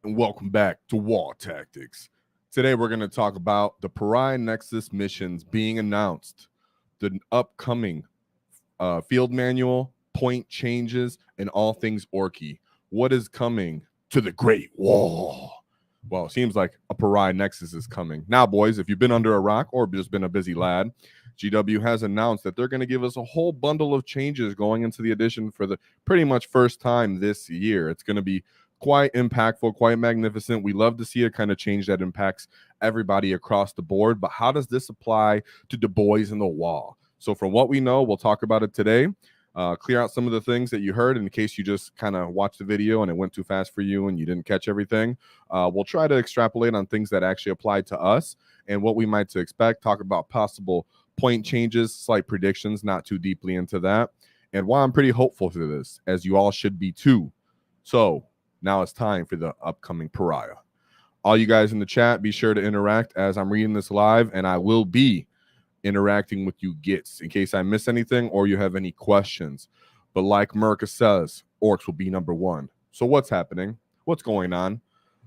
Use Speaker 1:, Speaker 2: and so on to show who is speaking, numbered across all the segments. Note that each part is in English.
Speaker 1: And welcome back to War Tactics. Today we're going to talk about the Pariah Nexus Missions being announced, the upcoming field manual, point changes, and all things Orky. What is coming to the Great WAAAGH? Well, it seems like a Pariah Nexus is coming. Now, boys, if you've been under a rock or just been a busy lad, GW has announced that they're going to give us a whole bundle of changes going into the edition for the pretty much first time this year. It's going to be quite impactful, quite magnificent. We love to see a kind of change that impacts everybody across the board. But how does this apply to the boys in the wall? So from what we know, we'll talk about it today. Clear out some of the things that you heard in case you just kind of watched the video and it went too fast for you and you didn't catch everything. We'll try to extrapolate on things that actually apply to us and what we might to expect. Talk about possible point changes, slight predictions, not too deeply into that. And why I'm pretty hopeful for this, as you all should be too. So now it's time for the upcoming Pariah. All you guys in the chat, be sure to interact as I'm reading this live, and I will be interacting with you gits in case I miss anything or you have any questions. But like Merca says, Orcs will be number one. So what's happening? What's going on?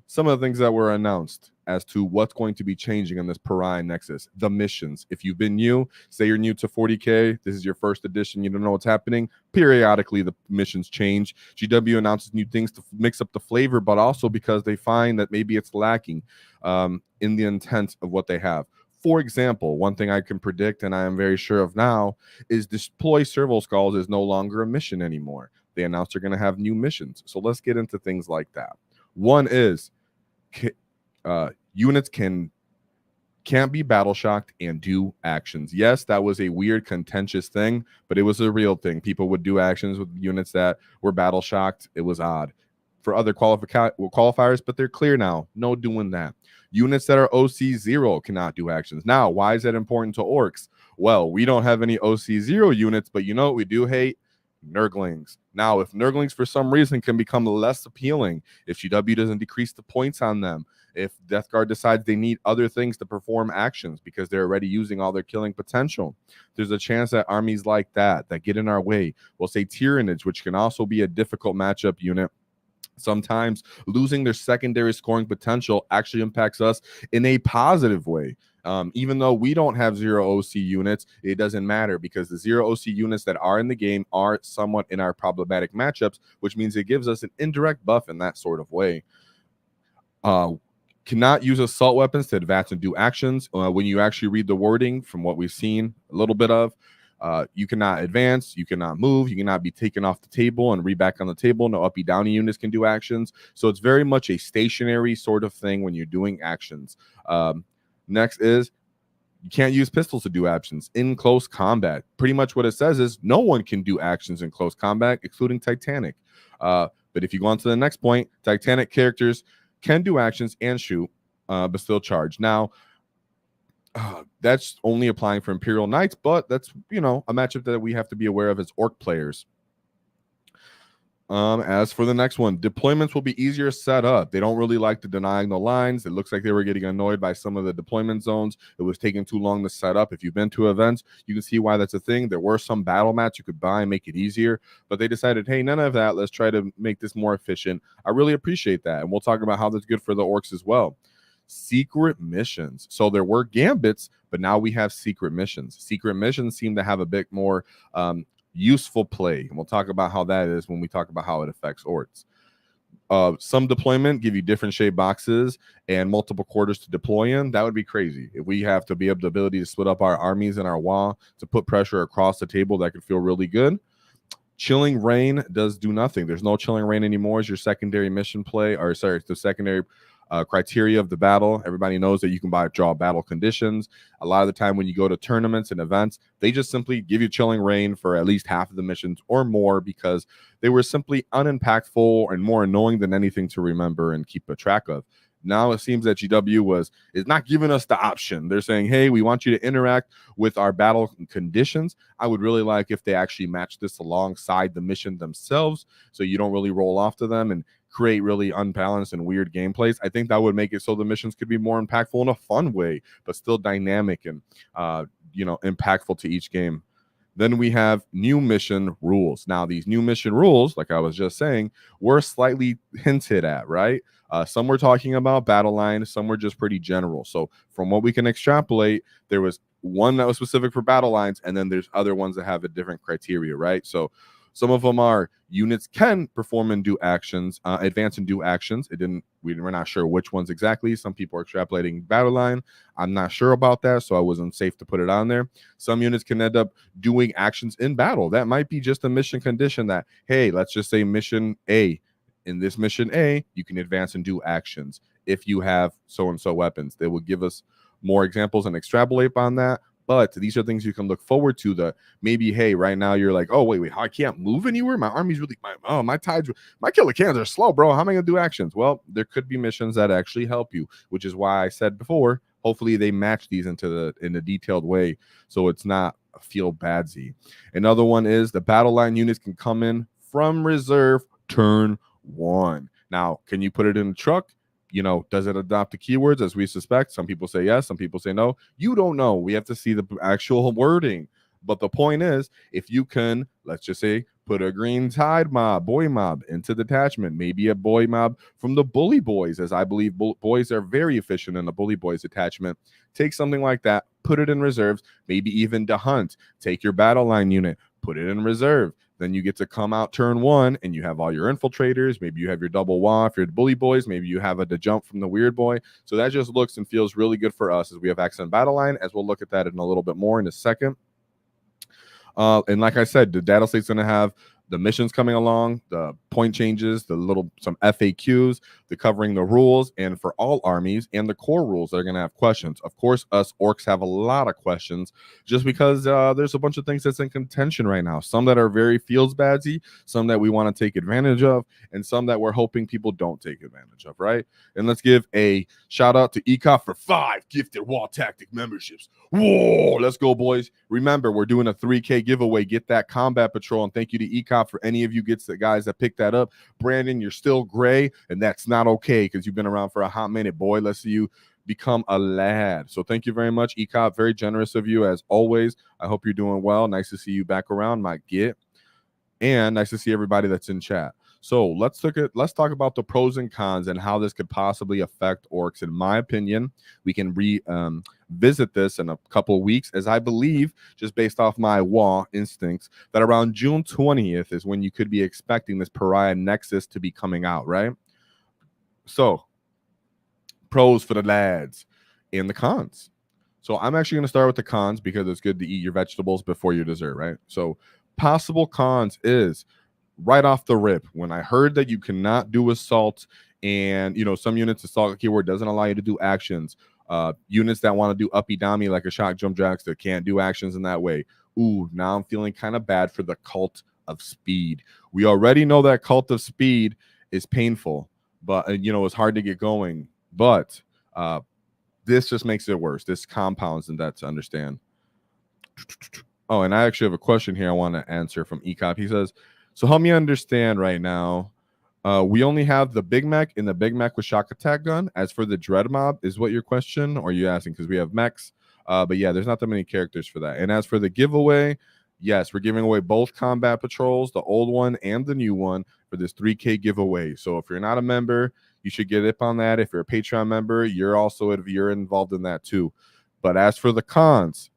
Speaker 1: Some of the things that were announced as to what's going to be changing in this Pariah Nexus. The missions. If you've been new, say you're new to 40k, this is your first edition, you don't know what's happening, periodically the missions change. GW announces new things to mix up the flavor, but also because they find that maybe it's lacking in the intent of what they have. For example, one thing I can predict, and I am very sure of now, is deploy servo skulls is no longer a mission anymore. They announced they're going to have new missions. So let's get into things like that. One is units can't be battle shocked and do actions. Yes, that was a weird, contentious thing, but it was a real thing. People would do actions with units that were battle shocked. It was odd for other qualifiers, but they're clear now. No doing that. Units that are OC0 cannot do actions. Now, why is that important to Orcs? Well, we don't have any OC0 units, but you know what we do hate? Nurglings. Now, if Nurglings for some reason can become less appealing, if GW doesn't decrease the points on them, if Death Guard decides they need other things to perform actions because they're already using all their killing potential, there's a chance that armies like that get in our way, we'll say Tyrannage, which can also be a difficult matchup unit. Sometimes losing their secondary scoring potential actually impacts us in a positive way. Even though we don't have 0 OC units, it doesn't matter because the 0 OC units that are in the game are somewhat in our problematic matchups, which means it gives us an indirect buff in that sort of way. Cannot use assault weapons to advance and do actions. When you actually read the wording from what we've seen a little bit of, you cannot advance, you cannot move, you cannot be taken off the table and read back on the table. No uppy downy units can do actions. So it's very much a stationary sort of thing when you're doing actions. Next is you can't use pistols to do actions in close combat. Pretty much what it says is no one can do actions in close combat, including Titanic. But if you go on to the next point, Titanic characters can do actions and shoot, but still charge. Now, that's only applying for Imperial Knights, but that's, a matchup that we have to be aware of as Orc players. As for the next one, deployments will be easier set up. They don't really like the diagonal lines. It looks like they were getting annoyed by some of the deployment zones. It was taking too long to set up. If you've been to events, you can see why that's a thing. There were some battle mats you could buy and make it easier, but they decided, hey, none of that. Let's try to make this more efficient. I really appreciate that, and we'll talk about how that's good for the Orcs as well. Secret missions. So there were gambits, but now we have secret missions. Secret missions seem to have a bit more useful play, and we'll talk about how that is when we talk about how it affects Orcs. Some deployment give you different shape boxes and multiple quarters to deploy in. That would be crazy. If we have to be able the ability to split up our armies and our wall to put pressure across the table, that could feel really good. Chilling Rain does do nothing. There's no Chilling Rain anymore as your secondary mission play, or sorry, the secondary criteria of the battle. Everybody knows that you can draw battle conditions. A lot of the time when you go to tournaments and events, they just simply give you Chilling Rain for at least half of the missions or more because they were simply unimpactful and more annoying than anything to remember and keep a track of. Now it seems that GW is not giving us the option. They're saying, hey, we want you to interact with our battle conditions. I would really like if they actually match this alongside the mission themselves so you don't really roll off to them and create really unbalanced and weird gameplays. I think that would make it so the missions could be more impactful in a fun way, but still dynamic and impactful to each game. Then we have new mission rules. Now, these new mission rules, like I was just saying, were slightly hinted at, right? Some were talking about battle line, some were just pretty general. So from what we can extrapolate, there was one that was specific for battle lines, and then there's other ones that have a different criteria, right? So some of them are units can perform and do actions, advance and do actions. We're not sure which ones exactly. Some people are extrapolating battle line. I'm not sure about that, so I wasn't safe to put it on there. Some units can end up doing actions in battle. That might be just a mission condition that, hey, let's just say mission A. In this mission A, you can advance and do actions if you have so-and-so weapons. They will give us more examples and extrapolate on that. But these are things you can look forward to. The maybe, hey, right now you're like, oh, wait, I can't move anywhere. My army's really, my tides, my killer cans are slow, bro. How am I gonna do actions? Well, there could be missions that actually help you, which is why I said before, hopefully they match these in a detailed way, so it's not a feel badsy. Another one is the battle line units can come in from reserve turn 1. Now, can you put it in a truck? Does it adopt the keywords as we suspect? Some people say yes, some people say no. You don't know. We have to see the actual wording. But the point is, if you can, let's just say, put a green tide mob, boy mob into detachment, maybe a boy mob from the Bully Boyz, as I believe boys are very efficient in the Bully Boyz attachment. Take something like that, put it in reserves, maybe even to hunt. Take your battle line unit, put it in reserve. Then you get to come out turn 1 and you have all your infiltrators. Maybe you have your double WAAAGH if you're the Bully Boyz. Maybe you have the jump from the Weird Boy. So that just looks and feels really good for us as we have accent battle line, as we'll look at that in a little bit more in a second. And like I said, the data slate's going to have the missions coming along, the point changes, some FAQs, the covering the rules, and for all armies, and the core rules that are going to have questions. Of course, us Orcs have a lot of questions just because there's a bunch of things that's in contention right now. Some that are very feels badsy, some that we want to take advantage of, and some that we're hoping people don't take advantage of, right? And let's give a shout out to ECOP for 5 gifted WAAAGH Tactic memberships. Whoa, let's go, boys. Remember, we're doing a 3K giveaway. Get that combat patrol, and thank you to ECOP for any of you guys that picked that up. Brandon, you're still gray, and that's not okay because you've been around for a hot minute, boy. Let's see you become a lad. So thank you very much, ECOP. Very generous of you as always. I hope you're doing well. Nice to see you back around, my git. And nice to see everybody that's in chat. So let's talk about the pros and cons and how this could possibly affect Orcs. In my opinion, we can visit this in a couple of weeks, as I believe, just based off my WAAAGH instincts, that around June 20th is when you could be expecting this Pariah Nexus to be coming out, right? So pros for the lads and the cons. So I'm actually going to start with the cons because it's good to eat your vegetables before your dessert, right? So possible cons is right off the rip, when I heard that you cannot do assault, and some units assault keyword doesn't allow you to do actions. Units that want to do uppy dommy like a shock jump dragster can't do actions in that way. Ooh, now I'm feeling kind of bad for the cult of speed. We already know that cult of speed is painful, but it's hard to get going. But this just makes it worse. This compounds in that to understand. Oh, and I actually have a question here I want to answer from ECOP. He says, so help me understand right now. We only have the Big Mech and the Big Mech with shock attack gun. As for the Dread Mob, is what your question, or are you asking? Because we have mechs. But yeah, there's not that many characters for that. And as for the giveaway, yes, we're giving away both combat patrols, the old one and the new one, for this 3K giveaway. So if you're not a member, you should get up on that. If you're a Patreon member, you're involved in that too. But as for the cons,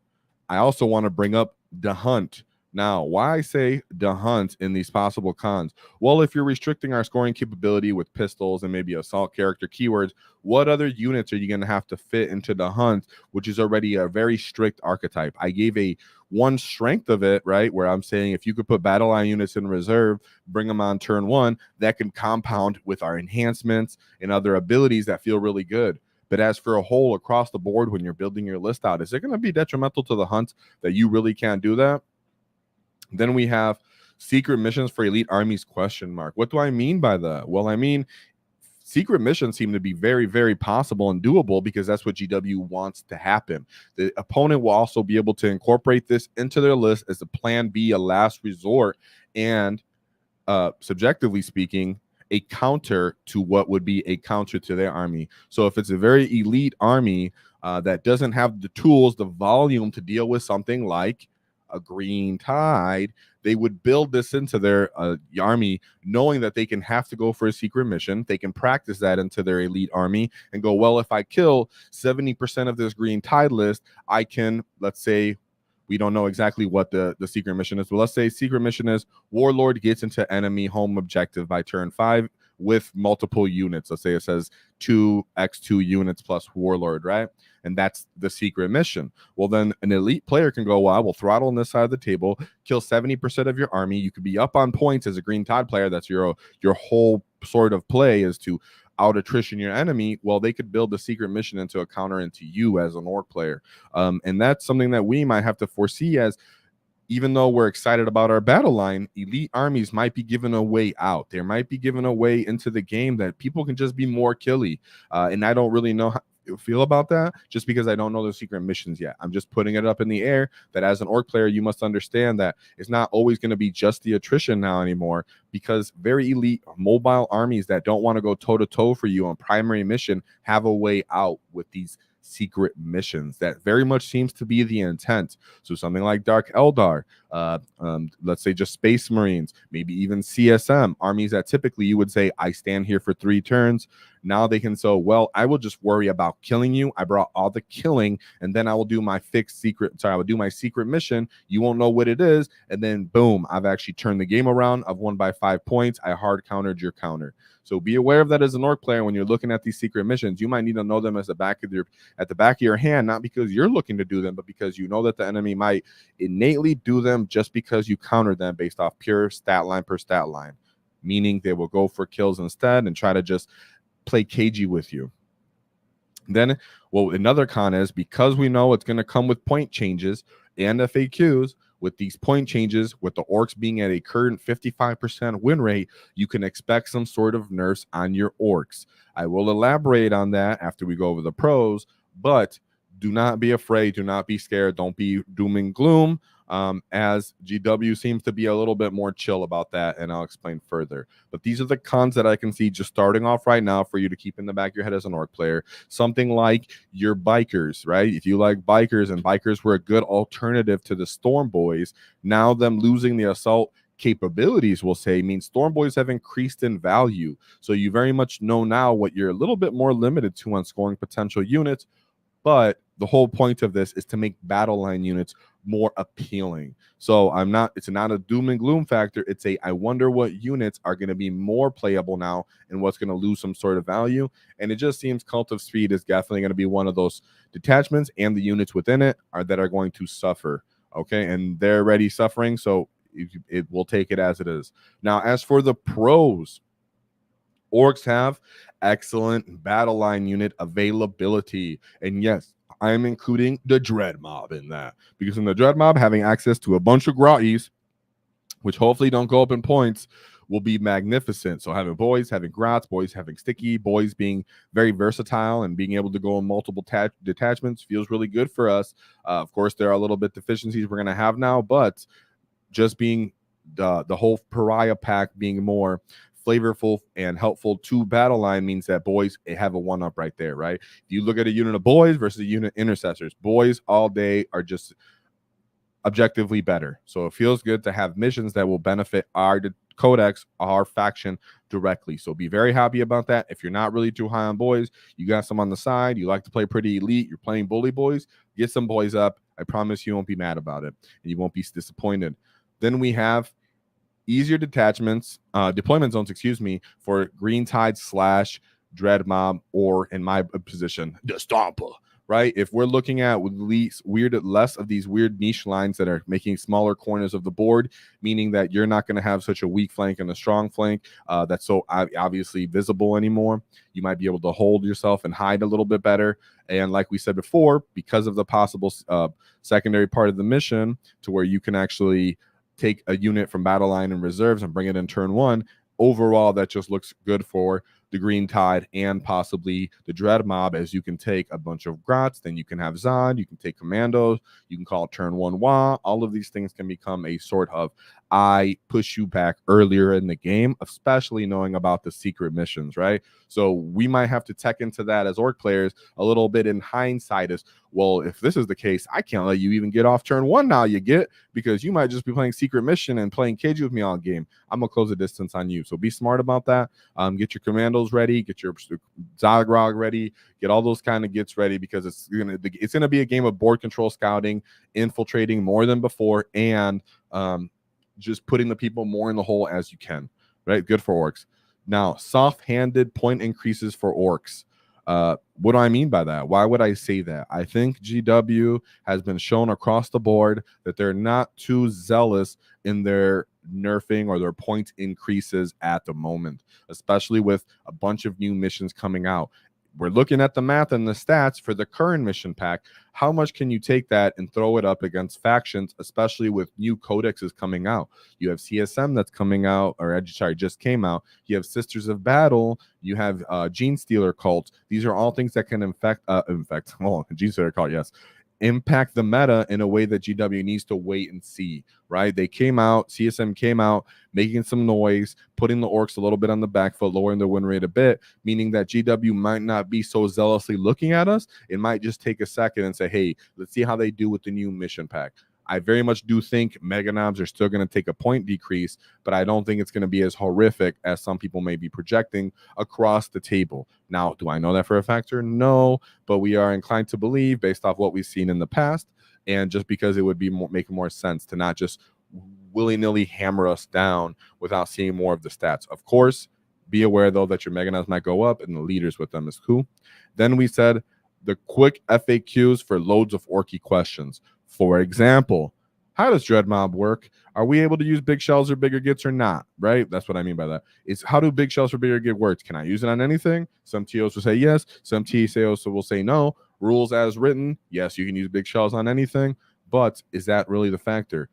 Speaker 1: I also want to bring up the hunt. Now, why I say the hunt in these possible cons? Well, if you're restricting our scoring capability with pistols and maybe assault character keywords, what other units are you going to have to fit into the hunt, which is already a very strict archetype? I gave one strength of it, right, where I'm saying if you could put battle line units in reserve, bring them on turn 1, that can compound with our enhancements and other abilities that feel really good. But as for a whole across the board, when you're building your list out, is it going to be detrimental to the hunt that you really can't do that? Then we have secret missions for elite armies ? What do I mean by that? Well, I mean, secret missions seem to be very, very possible and doable because that's what GW wants to happen. The opponent will also be able to incorporate this into their list as a plan B, a last resort, and subjectively speaking, a counter to what would be a counter to their army. So if it's a very elite army that doesn't have the tools, the volume to deal with something like a green tide, they would build this into their army, knowing that they can have to go for a secret mission. They can practice that into their elite army and go, well, if I kill 70% of this green tide list, I can, let's say, we don't know exactly what the secret mission is, but let's say secret mission is Warlord gets into enemy home objective by turn 5 with multiple units. Let's say it says 2x2 units plus Warlord, right? And that's the secret mission. Well, then an elite player can go, well, I will throttle on this side of the table, kill 70% of your army. You could be up on points as a green tide player. That's your whole sort of play, is to out attrition your enemy. Well, they could build the secret mission into a counter into you as an orc player. And that's something that we might have to foresee, as even though we're excited about our battle line, elite armies might be given a way out. There might be given a way into the game that people can just be more killy. And I don't really know how I feel about that, just because I don't know the secret missions yet. I'm just putting it up in the air that as an orc player, you must understand that it's not always going to be just the attrition now anymore, because very elite mobile armies that don't want to go toe-to-toe for you on primary mission have a way out with these secret missions. That very much seems to be the intent. So something like Dark Eldar, let's say just Space Marines, maybe even CSM, armies that typically you would say, I stand here for 3 turns. Now they can say, well, I will just worry about killing you. I brought all the killing, and then I will do my I will do my secret mission. You won't know what it is. And then boom, I've actually turned the game around. I've won by 5 points. I hard countered your counter. So be aware of that as an orc player. When you're looking at these secret missions, you might need to know them at the back of your hand, not because you're looking to do them, but because you know that the enemy might innately do them just because you counter them based off pure stat line per stat line, meaning they will go for kills instead and try to just play cagey with you. Then, well, another con is, because we know it's going to come with point changes and FAQs, with these point changes, with the orcs being at a current 55% win rate, you can expect some sort of nerfs on your orcs. I will elaborate on that after we go over the pros, but do not be afraid. Do not be scared. Don't be doom and gloom, as GW seems to be a little bit more chill about that, and I'll explain further. But these are the cons that I can see just starting off right now for you to keep in the back of your head as an orc player. Something like your bikers, right? If you like bikers, and bikers were a good alternative to the Storm Boys, now them losing the assault capabilities, we'll say, means Storm Boys have increased in value. So you very much know now what you're a little bit more limited to on scoring potential units. But the whole point of this is to make battle line units more appealing. So it's not a doom and gloom factor. It's I wonder what units are going to be more playable now and what's going to lose some sort of value. And it just seems Cult of Speed is definitely going to be one of those detachments, and the units within it that are going to suffer. Okay. And they're already suffering. So it will take it as it is. Now, as for the pros, Orcs have excellent battle line unit availability. And yes, I'm including the Dread Mob in that, because in the Dread Mob, having access to a bunch of Grotties, which hopefully don't go up in points, will be magnificent. So having boys, having grots, boys having sticky, boys being very versatile and being able to go in multiple detachments feels really good for us. Of course, there are a little bit deficiencies we're going to have now, but just being the whole Pariah pack being more flavorful and helpful to battle line means that boys have a one-up right there, right? If you look at a unit of boys versus a unit of intercessors, boys all day are just objectively better. So it feels good to have missions that will benefit our codex, our faction directly. So be very happy about that. If you're not really too high on boys, you got some on the side, you like to play pretty elite, you're playing Bully Boyz, get some boys up. I promise you won't be mad about it, and you won't be disappointed. Then we have easier deployment zones, for Green Tide / Dread Mob, or in my position, the Stomper, right? If we're looking at less of these weird niche lines that are making smaller corners of the board, meaning that you're not going to have such a weak flank and a strong flank that's so obviously visible anymore, you might be able to hold yourself and hide a little bit better. And like we said before, because of the possible secondary part of the mission, to where you can actually take a unit from battle line and reserves and bring it in turn 1, overall that just looks good for the Green Tide and possibly the Dread Mob, as you can take a bunch of Grots, then you can have Zod, you can take Commandos, you can call it turn 1 WAAAGH. All of these things can become a sort of I push you back earlier in the game, especially knowing about the secret missions, right? So we might have to tech into that as Orc players a little bit in hindsight as, well, if this is the case, I can't let you even get off turn 1 now, you get, because you might just be playing secret mission and playing cage with me all game. I'm going to close the distance on you. So be smart about that. Get your commandos ready, get your WAAAGH ready, get all those kind of gets ready, because it's gonna be a game of board control scouting, infiltrating more than before, and just putting the people more in the hole as you can, right? Good for Orcs. Now, soft-handed point increases for Orcs. What do I mean by that? Why would I say that? I think GW has been shown across the board that they're not too zealous in their nerfing or their point increases at the moment, especially with a bunch of new missions coming out. We're looking at the math and the stats for the current mission pack. How much can you take that and throw it up against factions, especially with new codexes coming out? You have CSM that's coming out, or sorry, just came out. You have Sisters of Battle. You have Gene Stealer Cult. These are all things that can Gene Stealer Cult, yes, impact the meta in a way that GW needs to wait and see, right? They came out, CSM came out, making some noise, putting the Orcs a little bit on the back foot, lowering their win rate a bit, meaning that GW might not be so zealously looking at us. It might just take a second and say, hey, let's see how they do with the new mission pack. I very much do think Mega Knobs are still going to take a point decrease, but I don't think it's going to be as horrific as some people may be projecting across the table. Now, do I know that for a factor? No, but we are inclined to believe based off what we've seen in the past, and just because it would be making more sense to not just willy-nilly hammer us down without seeing more of the stats. Of course, be aware, though, that your Mega Knobs might go up and the leaders with them is cool. Then we said the quick FAQs for loads of Orky questions. For example, how does Dread Mob work? Are we able to use big shells or bigger gits or not? Right? That's what I mean by that. It's how do big shells or bigger git work? Can I use it on anything? Some TOs will say yes. Some TOs will say no. Rules as written. Yes, you can use big shells on anything. But is that really the factor?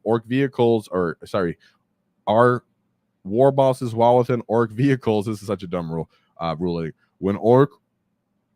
Speaker 1: Orc vehicles, or sorry, are war bosses while within Orc vehicles? This is such a dumb rule. Ruling. When Orc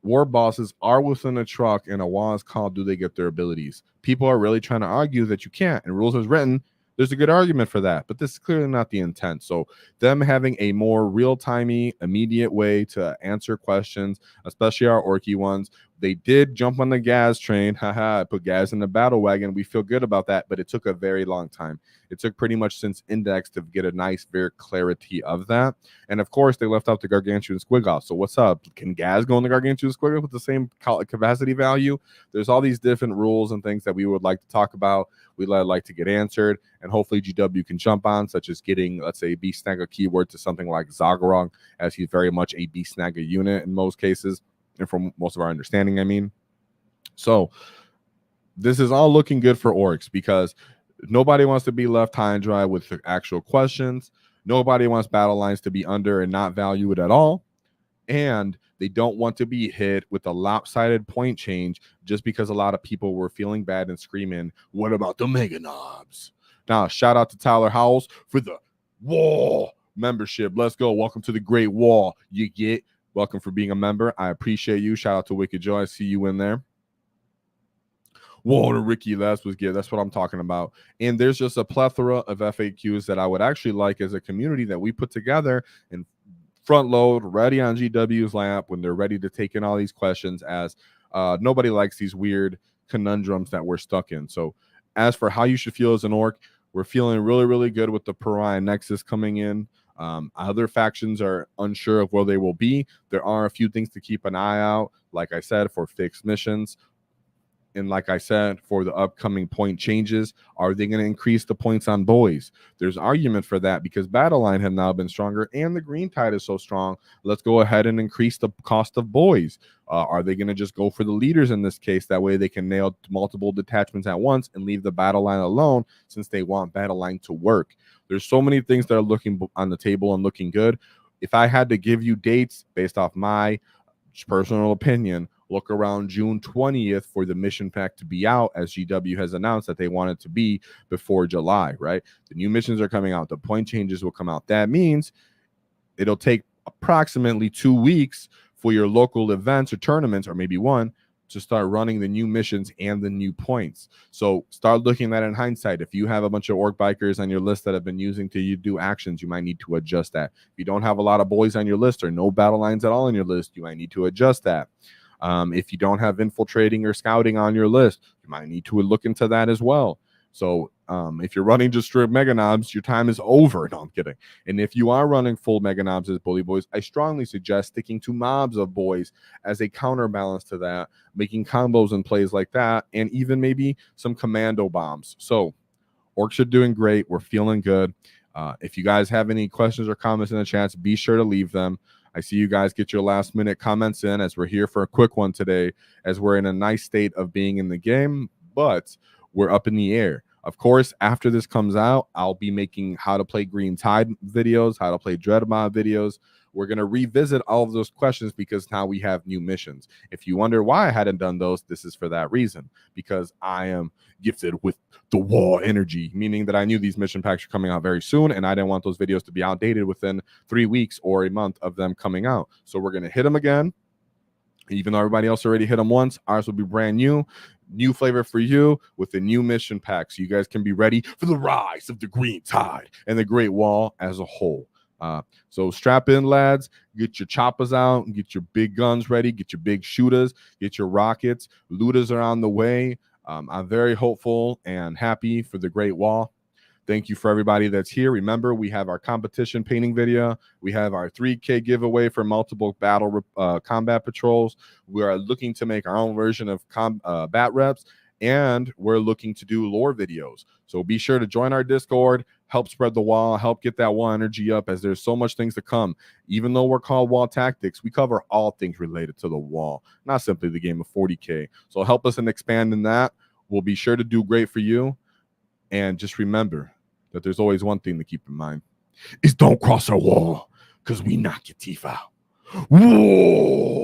Speaker 1: war bosses are within a truck and a WAAAGH is called, do they get their abilities? People are really trying to argue that you can't, and rules as written, there's a good argument for that, but this is clearly not the intent. So them having a more real-timey, immediate way to answer questions, especially our Orky ones, they did jump on the Gaz train. Haha, I put Gaz in the battle wagon. We feel good about that, but it took a very long time. It took pretty much since Index to get a nice, very clarity of that. And of course, they left out the Gargantuan Squig off. So what's up? Can Gaz go in the Gargantuan Squig with the same capacity value? There's all these different rules and things that we would like to talk about. We'd like to get answered, and hopefully GW can jump on, such as getting, let's say, Beast Snagger keyword to something like Zagorog, as he's very much a Beast Snagger unit in most cases, and from most of our understanding, I mean. So this is all looking good for Orcs, because nobody wants to be left high and dry with the actual questions. Nobody wants battle lines to be under and not valued at all. And they don't want to be hit with a lopsided point change just because a lot of people were feeling bad and screaming, what about the Mega Knobs? Now, shout out to Tyler Howells for the WAAAGH membership. Let's go. Welcome to the Great WAAAGH. You get welcome for being a member. I appreciate you. Shout out to Wicked Joy. I see you in there. Whoa, to Ricky, that's was good. That's what I'm talking about. And there's just a plethora of FAQs that I would actually like as a community that we put together and front load ready on GW's lap when they're ready to take in all these questions, as nobody likes these weird conundrums that we're stuck in. So as for how you should feel as an Orc, we're feeling really, really good with the Pariah Nexus coming in. Other factions are unsure of where they will be. There are a few things to keep an eye out, like I said, for fixed missions. And like I said, for the upcoming point changes, are they going to increase the points on boys? There's argument for that because Battle Line have now been stronger and the Green Tide is so strong. Let's go ahead and increase the cost of boys. Are they going to just go for the leaders in this case? That way they can nail multiple detachments at once and leave the Battle Line alone, since they want Battle Line to work. There's so many things that are looking on the table and looking good. If I had to give you dates based off my personal opinion, look around June 20th for the mission pack to be out, as GW has announced that they want it to be before July, right? The new missions are coming out. The point changes will come out. That means it'll take approximately 2 weeks for your local events or tournaments, or maybe one, to start running the new missions and the new points. So start looking at it in hindsight. If you have a bunch of orc bikers on your list that have been using to do actions, you might need to adjust that. If you don't have a lot of boys on your list or no battle lines at all on your list, you might need to adjust that. If you don't have infiltrating or scouting on your list, you might need to look into that as well. So if you're running just straight mega knobs, your time is over. No, I'm kidding. And if you are running full mega knobs as Bully Boyz, I strongly suggest sticking to mobs of boys as a counterbalance to that, making combos and plays like that, and even maybe some commando bombs. So Orcs are doing great. We're feeling good. If you guys have any questions or comments in the chats, be sure to leave them. I see you guys get your last minute comments in, as we're here for a quick one today, as we're in a nice state of being in the game, but we're up in the air. Of course, after this comes out, I'll be making how to play Green Tide videos, how to play Dreadmod videos. We're going to revisit all of those questions because now we have new missions. If you wonder why I hadn't done those, this is for that reason, because I am gifted with the WAAAGH energy, meaning that I knew these mission packs are coming out very soon, and I didn't want those videos to be outdated within 3 weeks or a month of them coming out. So we're going to hit them again. Even though everybody else already hit them once, ours will be brand new flavor for you with a new mission pack, so you guys can be ready for the rise of the Green Tide and the Great WAAAGH as a whole. So strap in, lads, get your choppers out and get your big guns ready, get your big shooters, get your rockets. Looters are on the way. I'm very hopeful and happy for the Great WAAAGH. Thank you for everybody that's here. Remember, we have our competition painting video. We have our 3K giveaway for multiple battle combat patrols. We are looking to make our own version of bat reps, and we're looking to do lore videos. So be sure to join our Discord, help spread the WAAAGH, help get that WAAAGH energy up, as there's so much things to come. Even though we're called WAAAGH Tactics, we cover all things related to the WAAAGH, not simply the game of 40K. So help us in expanding that. We'll be sure to do great for you. And just remember that there's always one thing to keep in mind, is don't cross our wall, because we knock your teeth out. Whoa!